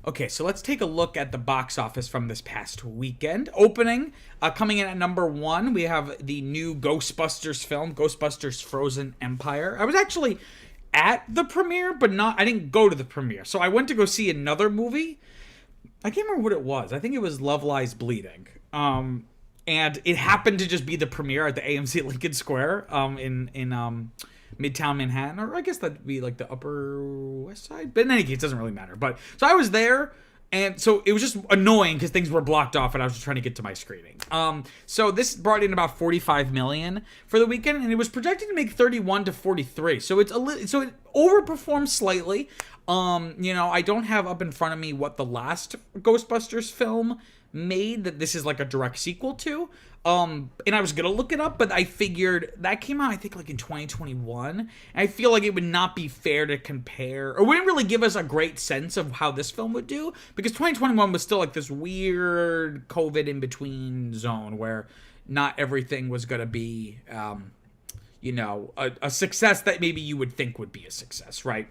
Okay, so let's take a look at the box office from this past weekend. Opening, coming in at number one, we have the new Ghostbusters film, Ghostbusters Frozen Empire. I was actually at the premiere, but I didn't go to the premiere. So I went to go see another movie. I can't remember what it was. I think it was Love Lies Bleeding. And it happened to just be the premiere at the AMC Lincoln Square in Midtown Manhattan, or I guess that'd be like the Upper West Side. But in any case, it doesn't really matter. But so I was there, and so it was just annoying because things were blocked off, and I was just trying to get to my screening. So this brought in about $45 million for the weekend, and it was projected to make 31 to 43. So it overperformed slightly. I don't have up in front of me what the last Ghostbusters film made that this is like a direct sequel to. And I was gonna look it up, but I figured that came out, I think, like in 2021. And I feel like it would not be fair to compare, or wouldn't really give us a great sense of how this film would do, because 2021 was still like this weird COVID in between zone where not everything was gonna be, a success that maybe you would think would be a success, right?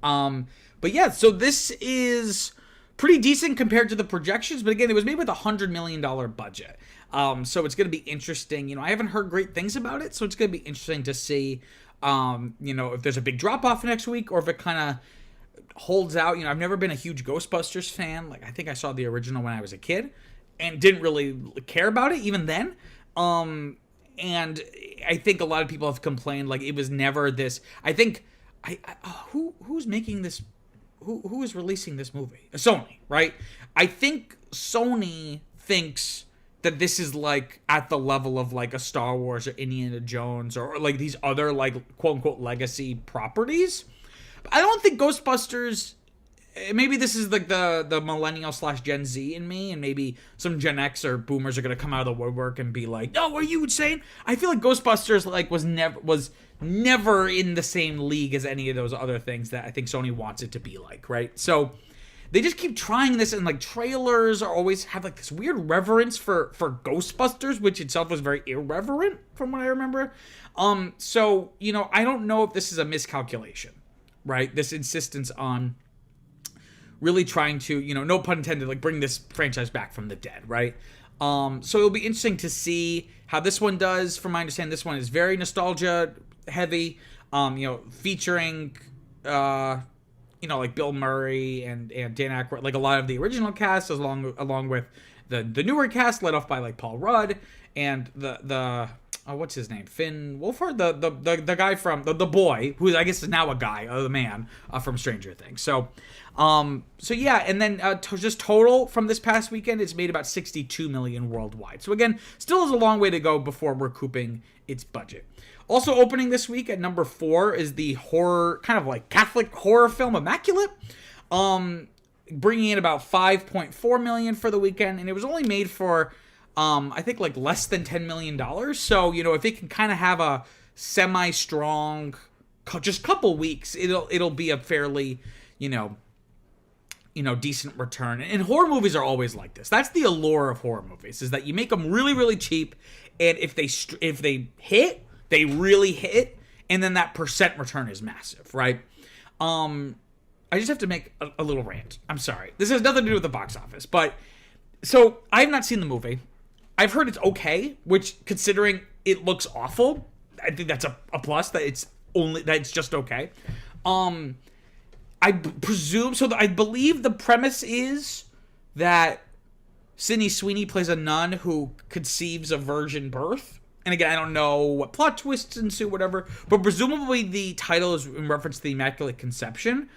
But yeah, so this is pretty decent compared to the projections, but again, it was made with a $100 million budget. So it's going to be interesting. I haven't heard great things about it, so it's going to be interesting to see, if there's a big drop-off next week, or if it kind of holds out. I've never been a huge Ghostbusters fan. Like, I think I saw the original when I was a kid, and didn't really care about it even then. And I think a lot of people have complained, like, it was never this. I think, who's making this? Who is releasing this movie? Sony, right? I think Sony thinks that this is like at the level of like a Star Wars or Indiana Jones or like these other like quote unquote legacy properties. I don't think Ghostbusters. Maybe this is like the millennial / Gen Z in me, and maybe some Gen X or boomers are gonna come out of the woodwork and be like, "No, are you insane?" I feel like Ghostbusters like was never in the same league as any of those other things that I think Sony wants it to be like, right? So they just keep trying this, and like trailers are always have like this weird reverence for Ghostbusters, which itself was very irreverent from what I remember. So I don't know if this is a miscalculation, right? This insistence on really trying to, no pun intended, like bring this franchise back from the dead, right? So it'll be interesting to see how this one does. From my understanding, this one is very nostalgia heavy, featuring, like Bill Murray and Dan Aykroyd, like a lot of the original cast, along with the newer cast, led off by like Paul Rudd and the what's his name? Finn Wolfhard, the guy from the boy, who I guess is now a guy, the man from Stranger Things. So yeah, and then just total from this past weekend, it's made about $62 million worldwide. So again, still has a long way to go before recouping its budget. Also opening this week at number 4 is the horror, kind of like Catholic horror film Immaculate, bringing in about $5.4 million for the weekend, and it was only made for I think like less than $10 million. So, if it can kind of have a semi-strong, just couple weeks, it'll be a fairly, decent return. And horror movies are always like this. That's the allure of horror movies, is that you make them really, really cheap, and if they hit, they really hit, and then that percent return is massive, right? I just have to make a little rant. I'm sorry. This has nothing to do with the box office, but so I have not seen the movie. I've heard it's okay, which, considering it looks awful, I think that's a plus, that it's just okay. I presume, so I believe the premise is that Sydney Sweeney plays a nun who conceives a virgin birth. And again, I don't know what plot twists ensue, whatever, but presumably the title is in reference to the Immaculate Conception.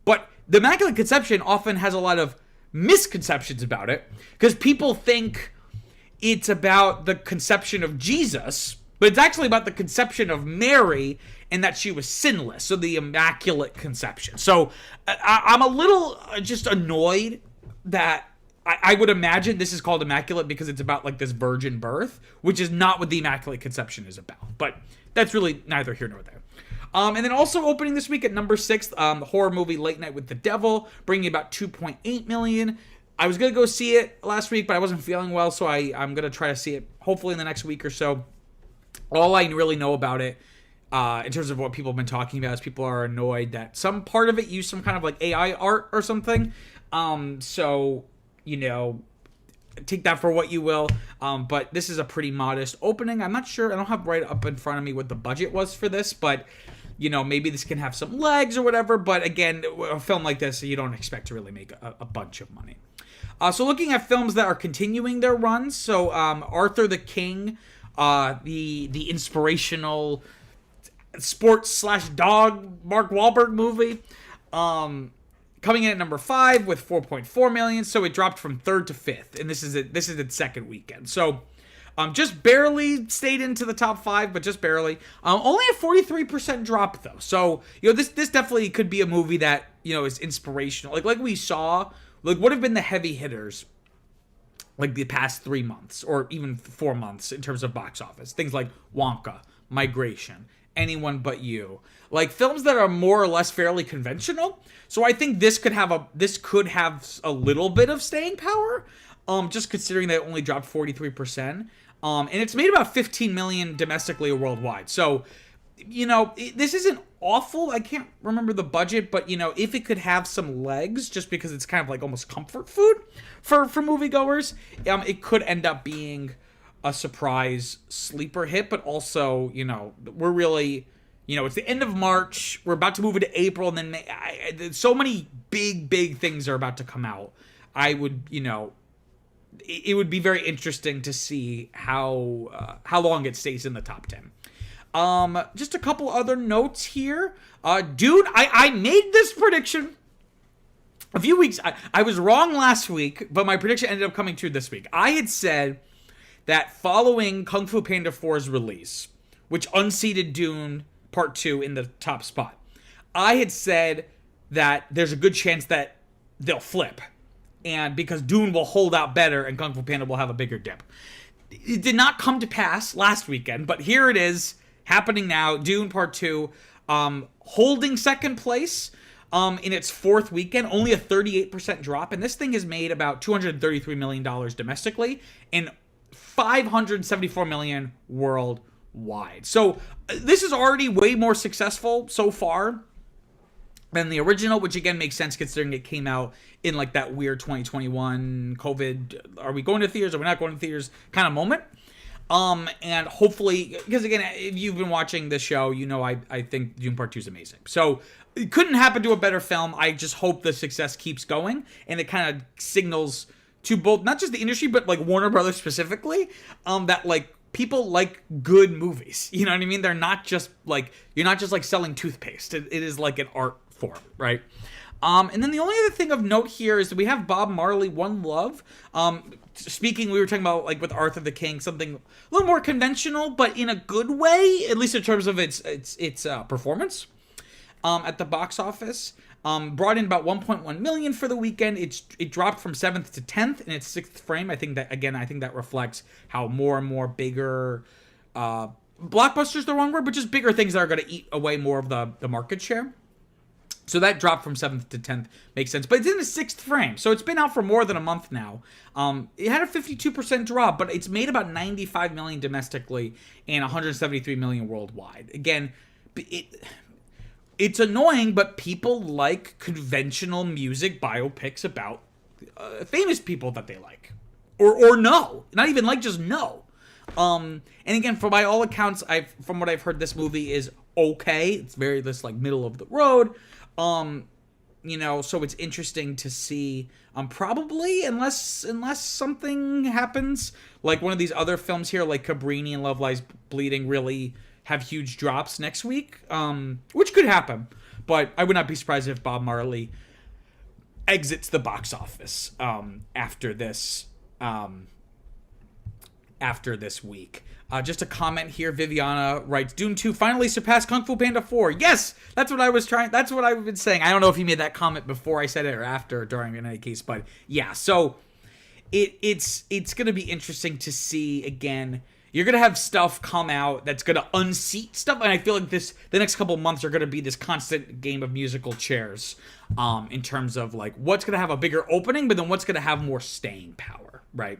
But the Immaculate Conception often has a lot of misconceptions about it, because people think it's about the conception of Jesus, but it's actually about the conception of Mary, and that she was sinless, so the Immaculate Conception. So I'm a little just annoyed that I would imagine this is called Immaculate because it's about like this virgin birth, which is not what the Immaculate Conception is about. But that's really neither here nor there. And then also opening this week at number 6, the horror movie Late Night with the Devil, bringing about $2.8 million. I was going to go see it last week, but I wasn't feeling well, so I'm going to try to see it hopefully in the next week or so. All I really know about it, in terms of what people have been talking about, is people are annoyed that some part of it used some kind of like AI art or something. So, take that for what you will. But this is a pretty modest opening. I'm not sure. I don't have right up in front of me what the budget was for this, but maybe this can have some legs or whatever. But again, a film like this, you don't expect to really make a bunch of money. So looking at films that are continuing their runs. So Arthur the King, the inspirational sports/dog Mark Wahlberg movie, coming in at number 5 with 4.4 million. So it dropped from 3rd to 5th, and this is its second weekend. So just barely stayed into the top 5, but just barely. Only a 43% drop though. So this definitely could be a movie that is inspirational. Like we saw, like what have been the heavy hitters like the past 3 months or even 4 months in terms of box office. Things like Wonka, Migration, Anyone But You, like films that are more or less fairly conventional. So I think this could have a little bit of staying power, just considering that it only dropped 43%, and it's made about 15 million domestically or worldwide. So, this isn't awful. I can't remember the budget, but if it could have some legs, just because it's kind of like almost comfort food for moviegoers, it could end up being a surprise sleeper hit. But also, we're really, it's the end of March. We're about to move into April, and then so many big things are about to come out. I would, it would be very interesting to see how long it stays in the top 10. Just a couple other notes here. Dune, I made this prediction a few weeks. I was wrong last week, but my prediction ended up coming true this week. I had said that following Kung Fu Panda 4's release, which unseated Dune Part 2 in the top spot, I had said that there's a good chance that they'll flip, and because Dune will hold out better and Kung Fu Panda will have a bigger dip. It did not come to pass last weekend, but here it is, happening now. Dune Part 2 holding second place in its 4th weekend, only a 38% drop, and this thing has made about $233 million domestically and $574 million worldwide. So this is already way more successful so far than the original, which again makes sense considering it came out in like that weird 2021 COVID, are we going to theaters, are we not going to theaters kind of moment. And hopefully, because again, if you've been watching this show, I think Dune Part 2 is amazing. So it couldn't happen to a better film. I just hope the success keeps going, and it kind of signals to both, not just the industry, but like Warner Brothers specifically, that like people like good movies. You know what I mean? They're not just like, you're not just like selling toothpaste. It is like an art form, right? And then the only other thing of note here is that we have Bob Marley, One Love. Speaking, we were talking about like with Arthur the King, something a little more conventional, but in a good way, at least in terms of its performance at the box office. Brought in about 1.1 million for the weekend. It dropped from 7th to 10th in its 6th frame. I think that reflects how more and more bigger blockbusters, the wrong word, but just bigger things that are going to eat away more of the market share. So that drop from 7th to 10th makes sense. But it's in the 6th frame, so it's been out for more than a month now. It had a 52% drop, but it's made about 95 million domestically and 173 million worldwide. Again, it's annoying, but people like conventional music biopics about famous people that they like. Or know. Not even like, just know. And again, by all accounts, from what I've heard, this movie is okay. It's very this like middle of the road. So it's interesting to see. Probably unless something happens, like one of these other films here, like Cabrini and Love Lies Bleeding, really have huge drops next week, which could happen. But I would not be surprised if Bob Marley exits the box office after this week. Just a comment here. Viviana writes, Dune 2 finally surpassed Kung Fu Panda 4. Yes, that's what I've been saying. I don't know if he made that comment before I said it or after, during, in any case, but yeah. So it's going to be interesting to see. Again, you're going to have stuff come out that's going to unseat stuff, and I feel like the next couple of months are going to be this constant game of musical chairs in terms of like what's going to have a bigger opening, but then what's going to have more staying power, right?